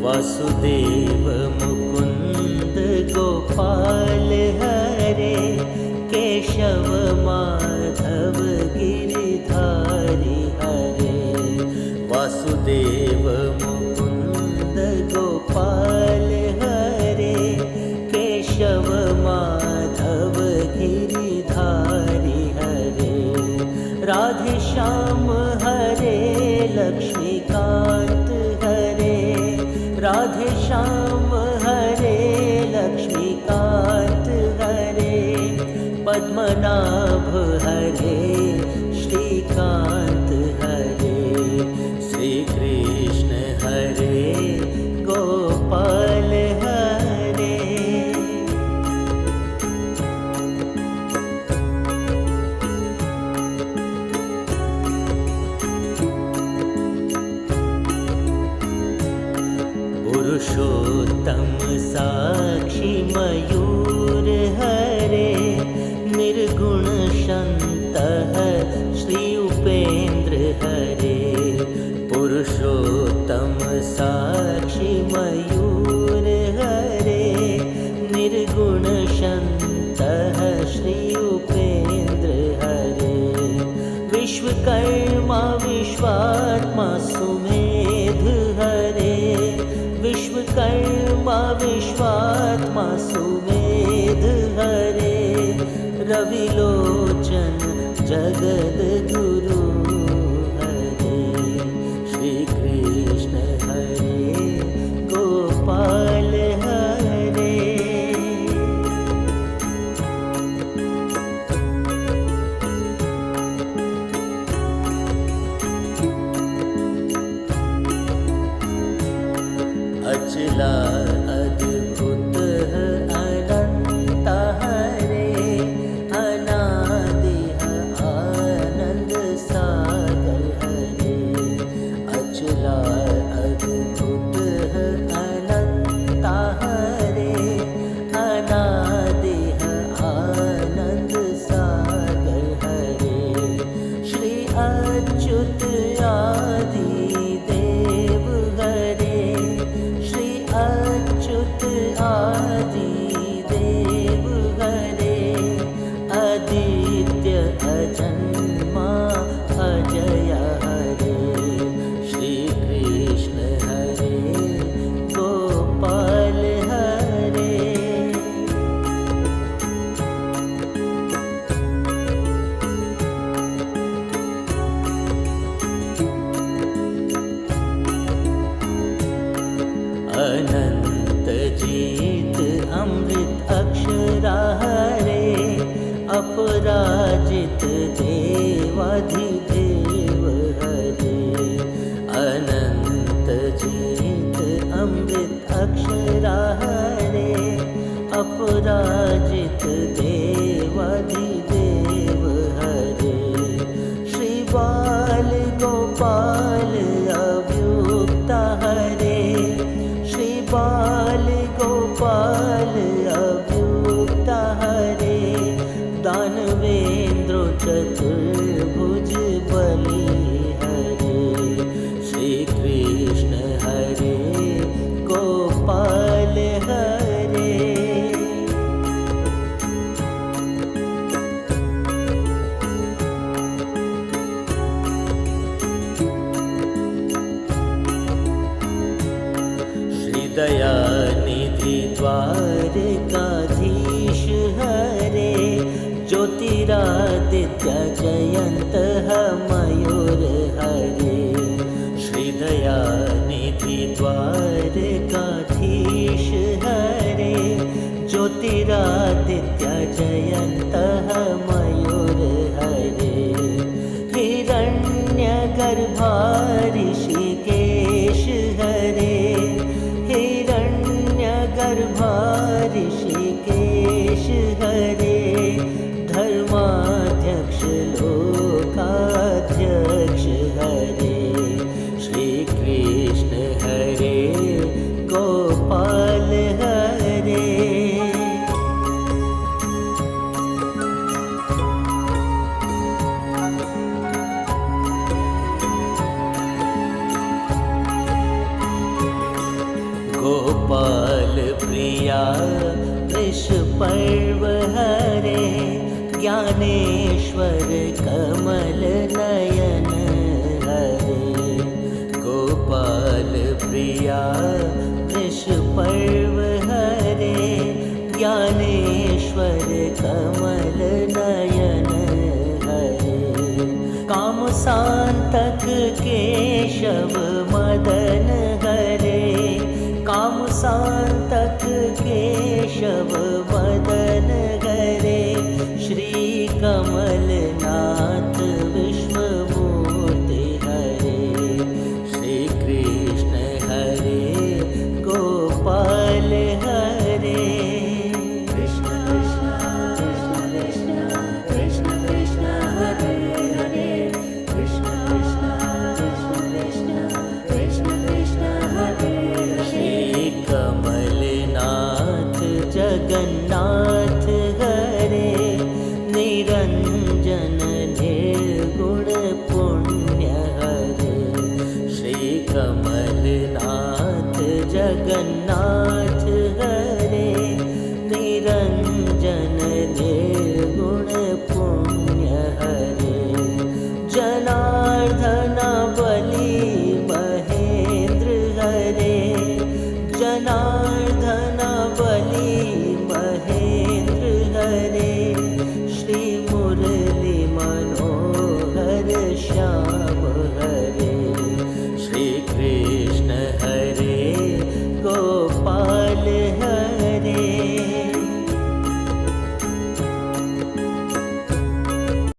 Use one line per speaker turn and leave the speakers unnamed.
वासुदेव मुकुंद गोपाल हरे, केशव माधव गिरिधारी हरे। वासुदेव मुकुंद गोपाल हरे, केशव माधव गिरिधारी हरे। राधे श्याम हरे, लक्ष्मीकांत हरे। राधे श्याम हरे, लक्ष्मीकांत हरे। पद्मनाभ हरे, श्रीकांत हरे। श्री कृष्ण हरे, गोपाल हरे। पुरुषोत्तम साक्षी मयूर हरे, निर्गुण शन्तः श्री उपेन्द्र हरे। पुरुषोत्तम साक्षी मयूर हरे, निर्गुण शन्तः श्री उपेन्द्र हरे। विश्वकर्मा विश्वात्मा सुमेध हरे। विश्वकर्मा विश्वात्मा सुमेध हरे। रविलोचन जगद्गुरु हरे। श्री कृष्ण हरे, गोपाल हरे। अचला अद्भुत अनंत हरे, अनादि आनंद सागर हरे। अचला अद्भुत अनंत हरे, अनादि आनंद सागर हरे। श्री अच्युत आदि देव हरे। अच्युत आदि देव हरे। आदित्य अजन्मा अजय हरे। श्री कृष्ण हरे, गोपाल हरे। अनंत जीत अमृत अक्षरा हरे, अपराजित देवाधिदेव हरे। अनंत जीत अमृत अक्षरा हरे, अपराजित देवाधिदेव हरे। श्री बाल गोपाल अव्युक्त हरे। श्री बाल गोपाल अव्युक्त हरे। दानवेन्द्र चतुर्भुज बलि हरे। श्री कृष्ण हरे, गोपाल हरे। दयानिधि द्वारकाधीश हरे। ज्योतिरादित्य जयन्तः मयूर हरे। श्री दयानिधि द्वारकाधीश हरे। ज्योतिरादित्य जयन्तः मयूर हरे। हिरण्यगर्भा ऋषिकेश हरे। हिरण्यगर्भा ऋषिकेश हरे। धर्माध्यक्ष लोकाध्यक्ष हरे। श्री कृष्ण हरे, गोपाल हरे। गोपाल प्रिया वृषपर्व हरे ज्ञानेश्वर कमल नयन हरे गोपाल प्रिया वृषपर्व हरे ज्ञानेश्वर कमल नयन हरे काम सांतक केशव मदन हरे काम सांतक केशव मदन हरे श्री कमलनाथ विश्वमूर्ति हरे श्री कृष्ण हरे गोपाल हरे कृष्ण कृष्ण कृष्ण कृष्ण कृष्ण कृष्ण हरे हरे कृष्ण कृष्ण कृष्ण कृष्ण कृष्ण हरे श्री कमलनाथ जगन्नाथ हरे निरंजन निर्गुण पुण्य हरे श्री कमलनाथ जगन्नाथ हरे निरंजन निर्गुण पुण्य हरे जना